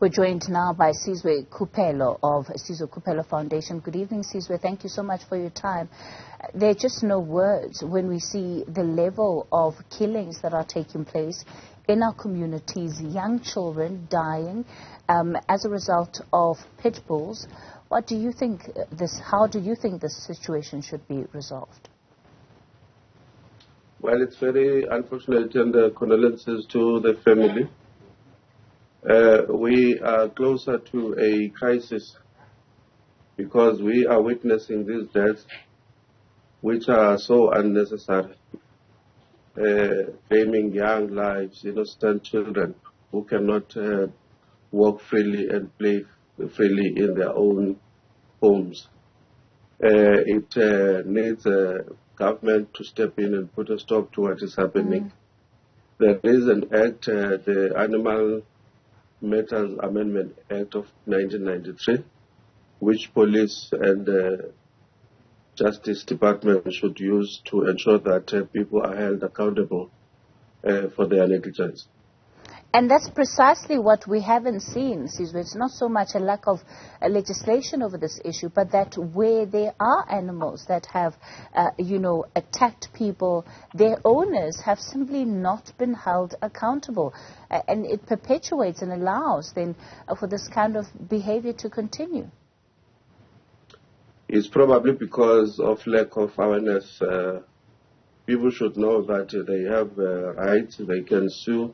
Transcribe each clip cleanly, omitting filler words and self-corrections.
We're joined now by Sizwe Kupelo of Sizwe Kupelo Foundation. Good evening, Sizwe. Thank you so much for your time. There are just no words when we see the level of killings that are taking place in our communities, young children dying as a result of pit bulls. What do you think how do you think this situation should be resolved? Well, it's very unfortunate, and condolences to the family. We are closer to a crisis because we are witnessing these deaths, which are so unnecessary, claiming young lives, innocent children who cannot walk freely and play freely in their own homes. It needs government to step in and put a stop to what is happening. There is an act, the Animal Matters Amendment Act of 1993, which police and Justice Department should use to ensure that people are held accountable for their negligence. And that's precisely what we haven't seen, Sizwe. It's not so much a lack of legislation over this issue, but that where there are animals that have, attacked people, their owners have simply not been held accountable. And it perpetuates and allows then for this kind of behavior to continue. It's probably because of lack of awareness. People should know that they have rights. They can sue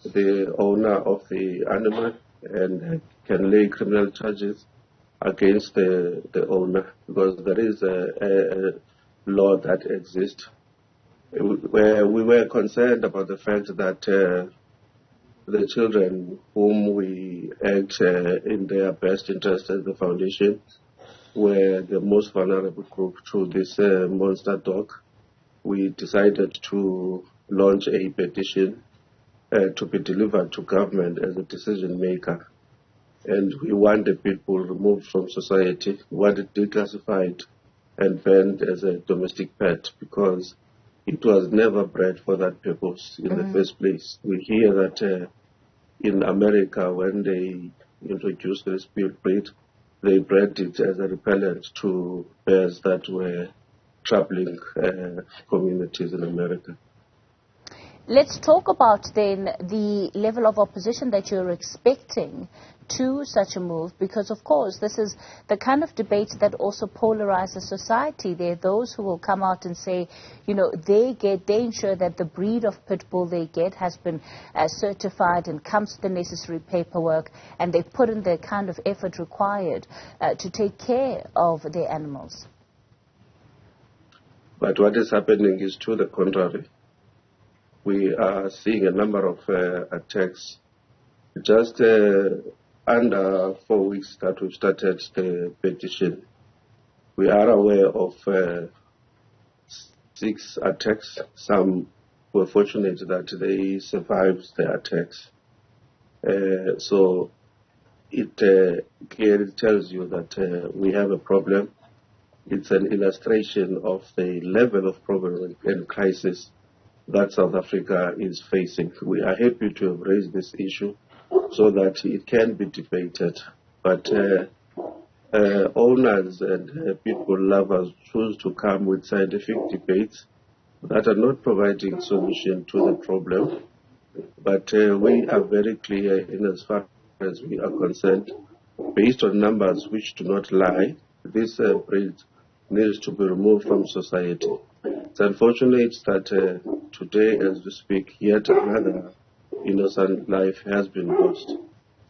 the owner of the animal and can lay criminal charges against the owner, because there is a law that exists. We were concerned about the fact that the children whom we act in their best interest as the foundation were the most vulnerable group to this monster dog. We decided to launch a petition to be delivered to government as a decision maker. And we want the pit bull removed from society. We want it declassified and banned as a domestic pet because it was never bred for that purpose in the first place. We hear that in America, when they introduced this breed, they bred it as a repellent to bears that were troubling communities in America. Let's talk about then the level of opposition that you're expecting to such a move, because of course this is the kind of debate that also polarizes society. There are those who will come out and say, they ensure that the breed of pit bull they get has been certified and comes with the necessary paperwork, and they put in the kind of effort required to take care of their animals. But what is happening is to the contrary. We are seeing a number of attacks. Just under 4 weeks that we've started the petition, we are aware of 6 attacks. Some were fortunate that they survived the attacks. So it clearly tells you that we have a problem. It's an illustration of the level of problem and crisis that South Africa is facing. We are happy to have raised this issue so that it can be debated. But owners and people lovers choose to come with scientific debates that are not providing solution to the problem. But we are very clear in as far as we are concerned, based on numbers which do not lie, this breed needs to be removed from society. It's unfortunate that today, as we speak, yet another innocent life has been lost.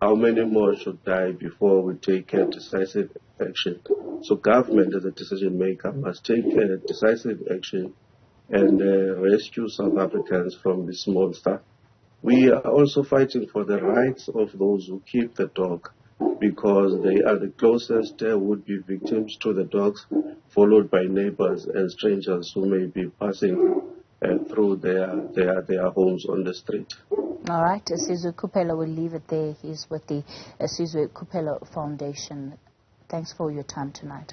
How many more should die before we take decisive action? So government, as a decision maker, must take decisive action and rescue South Africans from this monster. We are also fighting for the rights of those who keep the dog, because they are the closest would-be victims to the dogs, followed by neighbors and strangers who may be passing through their homes on the street. All right, Sizwe Kupelo, we'll leave it there. He's with the Sizwe Kupelo Foundation. Thanks for your time tonight.